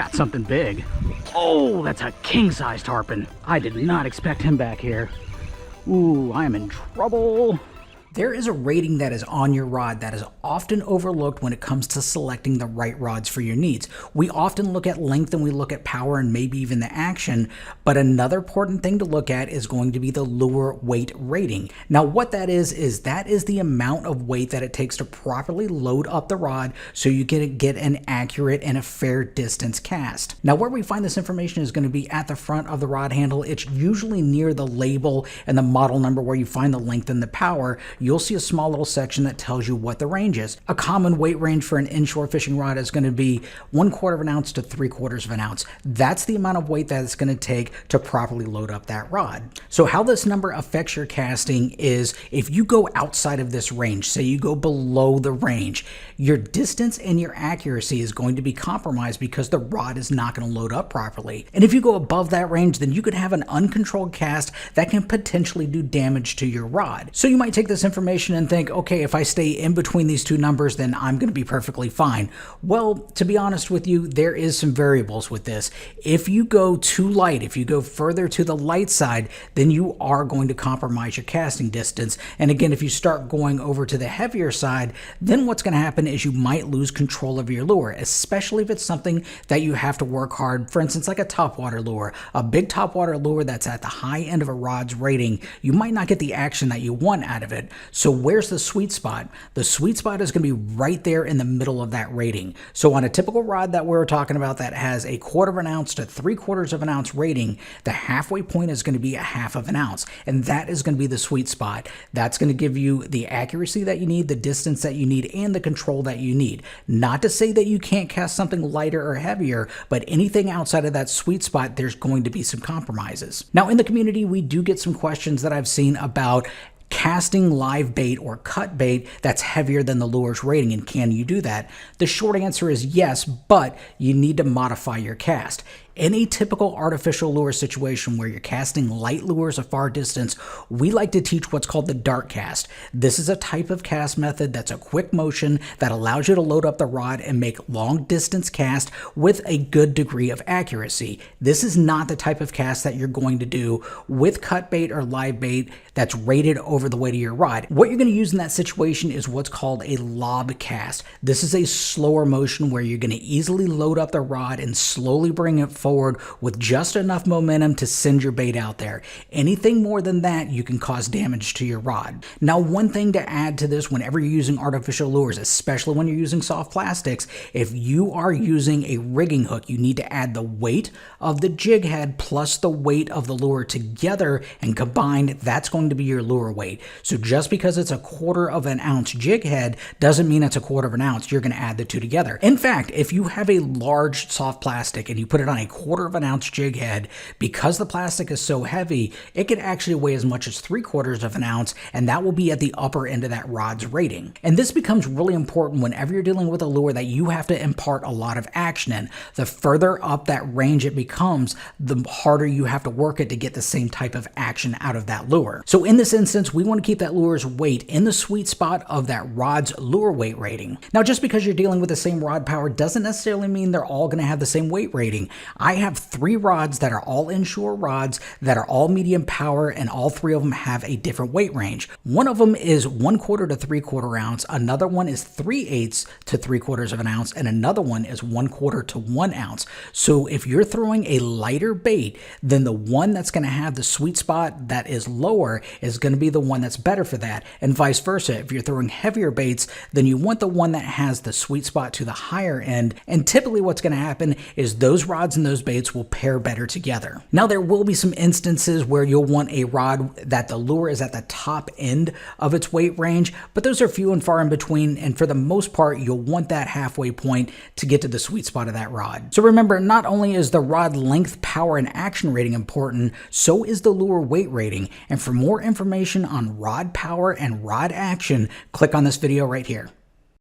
got something big. Oh, that's a king-sized tarpon. I did not expect him back here. Ooh, I am in trouble. There is a rating that is on your rod that is often overlooked when it comes to selecting the right rods for your needs. We often look at length and we look at power and maybe even the action, but another important thing to look at is going to be the lure weight rating. Now what that is the amount of weight that it takes to properly load up the rod so you can get an accurate and a fair distance cast. Now where we find this information is going to be at the front of the rod handle. It's usually near the label and the model number where you find the length and the power. You'll see a small little section that tells you what the range is. A common weight range for an inshore fishing rod is going to be 1/4 of an ounce to 3/4 of an ounce. That's the amount of weight that it's going to take to properly load up that rod. So how this number affects your casting is if you go outside of this range, say you go below the range, your distance and your accuracy is going to be compromised because the rod is not going to load up properly. And if you go above that range, then you could have an uncontrolled cast that can potentially do damage to your rod. So you might take this information and think, okay, if I stay in between these two numbers, then I'm going to be perfectly fine. Well, to be honest with you, there is some variables with this. If you go too light, if you go further to the light side, then you are going to compromise your casting distance. And again, if you start going over to the heavier side, then what's going to happen is you might lose control of your lure, especially if it's something that you have to work hard. For instance, like a topwater lure, a big topwater lure that's at the high end of a rod's rating, you might not get the action that you want out of it. So where's the sweet spot? The sweet spot is going to be right there in the middle of that rating. So on a typical rod that we're talking about that has 1/4 of an ounce to 3/4 of an ounce rating, the halfway point is going to be 1/2 of an ounce. And that is going to be the sweet spot. That's going to give you the accuracy that you need, the distance that you need, and the control that you need. Not to say that you can't cast something lighter or heavier, but anything outside of that sweet spot, there's going to be some compromises. Now in the community, we do get some questions that I've seen about casting live bait or cut bait that's heavier than the lure's rating, and can you do that? The short answer is yes, but you need to modify your cast. In a typical artificial lure situation where you're casting light lures a far distance, we like to teach what's called the dart cast. This is a type of cast method that's a quick motion that allows you to load up the rod and make long distance cast with a good degree of accuracy. This is not the type of cast that you're going to do with cut bait or live bait that's rated over the weight of your rod. What you're going to use in that situation is what's called a lob cast. This is a slower motion where you're going to easily load up the rod and slowly bring it forward with just enough momentum to send your bait out there. Anything more than that, you can cause damage to your rod. Now, one thing to add to this whenever you're using artificial lures, especially when you're using soft plastics, if you are using a rigging hook, you need to add the weight of the jig head plus the weight of the lure together, and combined, that's going to be your lure weight. So just because it's 1/4 of an ounce jig head doesn't mean it's 1/4 of an ounce. You're going to add the two together. In fact, if you have a large soft plastic and you put it on a 1/4 of an ounce jig head, because the plastic is so heavy, it could actually weigh as much as 3/4 of an ounce, and that will be at the upper end of that rod's rating. And this becomes really important whenever you're dealing with a lure that you have to impart a lot of action in. The further up that range it becomes, the harder you have to work it to get the same type of action out of that lure. So in this instance, we want to keep that lure's weight in the sweet spot of that rod's lure weight rating. Now, just because you're dealing with the same rod power doesn't necessarily mean they're all going to have the same weight rating. I have 3 rods that are all inshore rods that are all medium power, and all 3 of them have a different weight range. One of them is 1/4 to 3/4 ounce, another one is 3/8 to 3/4 of an ounce, and another one is 1/4 to 1 ounce. So if you're throwing a lighter bait, then the one that's going to have the sweet spot that is lower is going to be the one that's better for that, and vice versa. If you're throwing heavier baits, then you want the one that has the sweet spot to the higher end, and typically what's going to happen is those rods and those baits will pair better together. Now, there will be some instances where you'll want a rod that the lure is at the top end of its weight range, but those are few and far in between, and for the most part, you'll want that halfway point to get to the sweet spot of that rod. So remember, not only is the rod length, power, and action rating important, so is the lure weight rating. And for more information on rod power and rod action, click on this video right here.